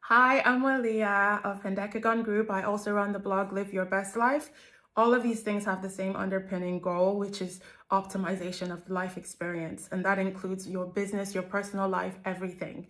Hi, I'm Waliyah of Pendecagon Group. I also run the blog Live Your Best Life. All of these things have the same underpinning goal, which is optimization of life experience. And that includes your business, your personal life, everything.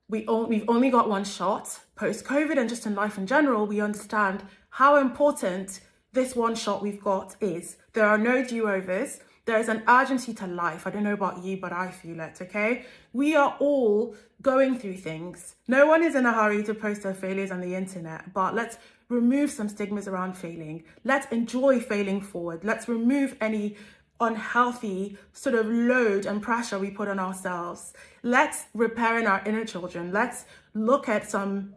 We've only got one shot post-COVID, and just in life in general, we understand how important this one shot we've got is. There are no do-overs. There is an urgency to life. I don't know about you, but I feel it, okay? We are all going through things. No one is in a hurry to post their failures on the internet, but let's remove some stigmas around failing. Let's enjoy failing forward. Let's remove any unhealthy sort of load and pressure we put on ourselves. Let's repair in our inner children. Let's look at some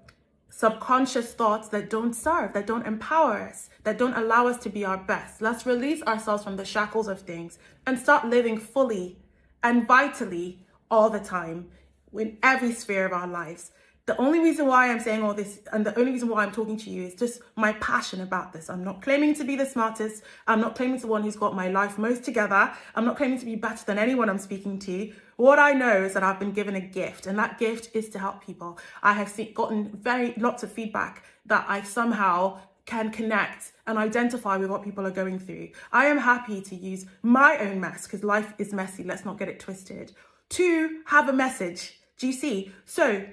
subconscious thoughts that don't serve, that don't empower us, that don't allow us to be our best. Let's release ourselves from the shackles of things and start living fully and vitally all the time in every sphere of our lives. The only reason why I'm saying all this and the only reason why I'm talking to you is just my passion about this. I'm not claiming to be the smartest. I'm not claiming to be the one who's got my life most together. I'm not claiming to be better than anyone I'm speaking to. What I know is that I've been given a gift, and that gift is to help people. I have gotten lots of feedback that I somehow can connect and identify with what people are going through. I am happy to use my own mess, because life is messy, let's not get it twisted, to have a message. Do you see? So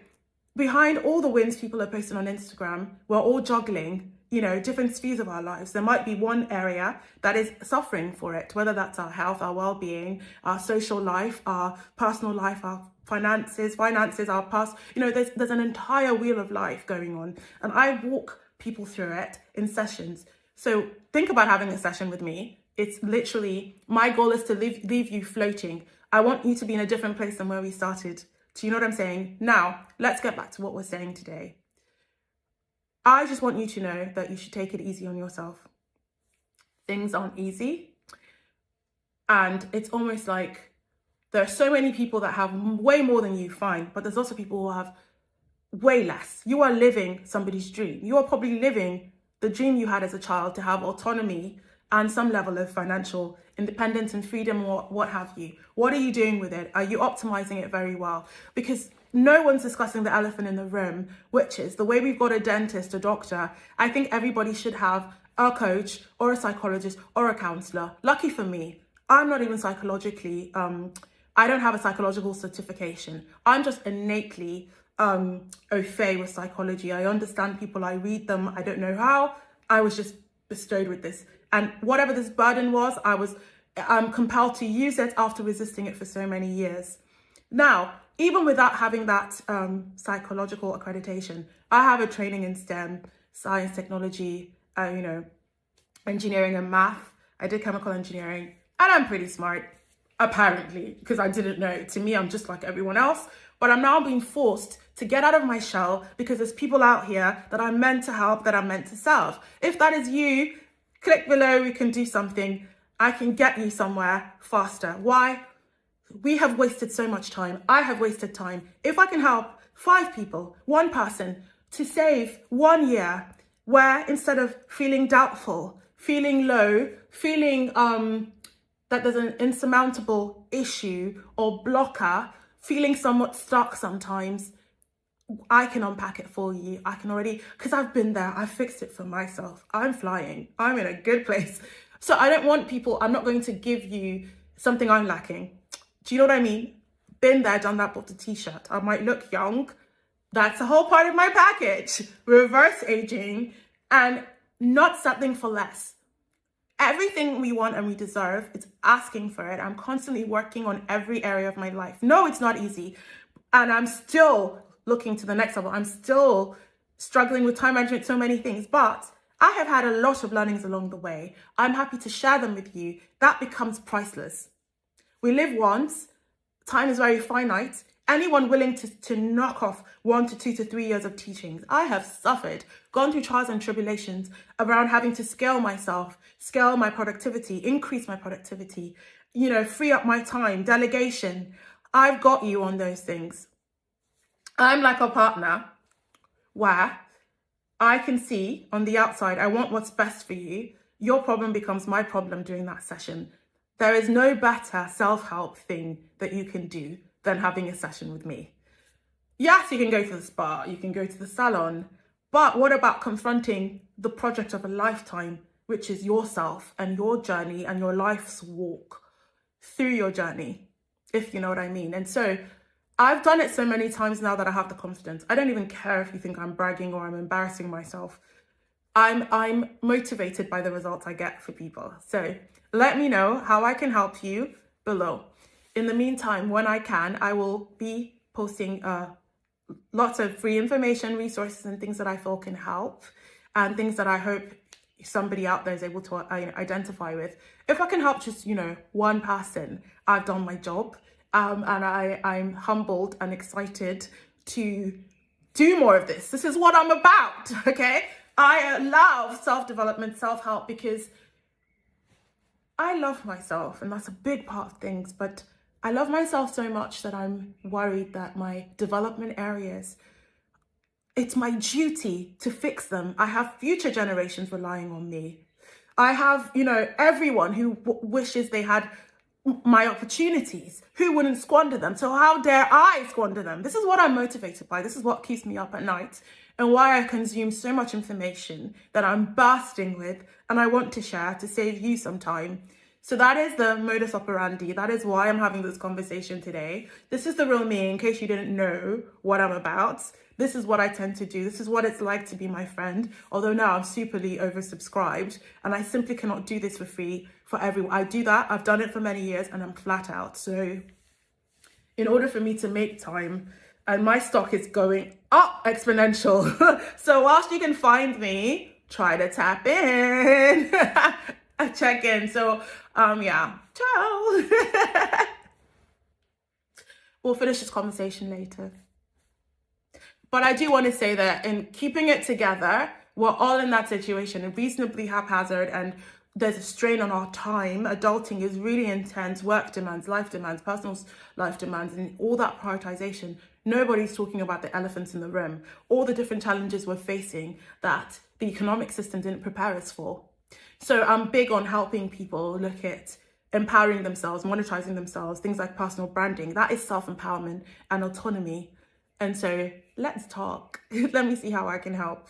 behind all the wins people are posting on Instagram, we're all juggling, different spheres of our lives. There might be one area that is suffering for it, whether that's our health, our well-being, our social life, our personal life, our finances, our past. There's an entire wheel of life going on, and I walk people through it in sessions. So think about having a session with me. It's literally, my goal is to leave you floating. I want you to be in a different place than where we started. Do you know what I'm saying? Now, let's get back to what we're saying today. I just want you to know that you should take it easy on yourself. Things aren't easy. And it's almost like there are so many people that have way more than you, fine. But there's also people who have way less. You are living somebody's dream. You are probably living the dream you had as a child to have autonomy and some level of financial independence and freedom, or what have you. What are you doing with it? Are you optimizing it very well? Because no one's discussing the elephant in the room, which is the way we've got a dentist, a doctor. I think everybody should have a coach or a psychologist or a counselor. Lucky for me, I'm not even psychologically, I don't have a psychological certification. I'm just innately au fait with psychology. I understand people, I read them, I don't know how. I was just bestowed with this. And whatever this burden was, I'm compelled to use it after resisting it for so many years. Now, even without having that psychological accreditation, I have a training in STEM, science, technology, engineering and math. I did chemical engineering, and I'm pretty smart, apparently, because I didn't know. To me, I'm just like everyone else, but I'm now being forced to get out of my shell because there's people out here that I'm meant to help, that I'm meant to serve. If that is you, click below, we can do something. I can get you somewhere faster. Why? We have wasted so much time. I have wasted time. If I can help 5 people, one person, to save 1 year, where instead of feeling doubtful, feeling low, feeling that there's an insurmountable issue or blocker, feeling somewhat stuck sometimes, I can unpack it for you. I can already, because I've been there, I've fixed it for myself. I'm flying. I'm in a good place. So I don't want people, I'm not going to give you something I'm lacking. Do you know what I mean? Been there, done that, bought the t-shirt. I might look young. That's a whole part of my package. Reverse aging and not settling for less. Everything we want and we deserve, it's asking for it. I'm constantly working on every area of my life. No, it's not easy. And I'm still looking to the next level. I'm still struggling with time management, so many things, but I have had a lot of learnings along the way. I'm happy to share them with you. That becomes priceless. We live once, time is very finite. Anyone willing to knock off 1 to 2 to 3 years of teachings. I have suffered, gone through trials and tribulations around having to scale myself, scale my productivity, increase my productivity, free up my time, delegation. I've got you on those things. I'm like a partner where I can see on the outside, I want what's best for you. Your problem becomes my problem during that session. There is no better self-help thing that you can do than having a session with me. Yes, you can go to the spa, you can go to the salon, but what about confronting the project of a lifetime, which is yourself and your journey and your life's walk through your journey, if you know what I mean? And so I've done it so many times now that I have the confidence. I don't even care if you think I'm bragging or I'm embarrassing myself. I'm motivated by the results I get for people. So let me know how I can help you below. In the meantime, when I can, I will be posting lots of free information, resources, and things that I feel can help, and things that I hope somebody out there is able to identify with. If I can help just, one person, I've done my job. And I'm humbled and excited to do more of this. This is what I'm about, okay? I love self-development, self-help, because I love myself, and that's a big part of things, but I love myself so much that I'm worried that my development areas, it's my duty to fix them. I have future generations relying on me. I have, everyone who wishes they had my opportunities, who wouldn't squander them. So how dare I squander them? This is what I'm motivated by. This is what keeps me up at night, and why I consume so much information that I'm bursting with and I want to share to save you some time. So that is the modus operandi. That is why I'm having this conversation today. This is the real me, in case you didn't know what I'm about. This is what I tend to do. This is what it's like to be my friend. Although now I'm superly oversubscribed, and I simply cannot do this for free for everyone. I do that. I've done it for many years, and I'm flat out. So in order for me to make time, and my stock is going up exponential. So whilst you can find me, try to tap in. Check in. So yeah, ciao. We'll finish this conversation later. But I do want to say that in keeping it together, we're all in that situation, reasonably haphazard, and there's a strain on our time. Adulting is really intense. Work demands, life demands, personal life demands, and all that prioritization. Nobody's talking about the elephants in the room, all the different challenges we're facing that the economic system didn't prepare us for. So I'm big on helping people look at empowering themselves, monetizing themselves, things like personal branding. That is self-empowerment and autonomy. And so let's talk. Let me see how I can help.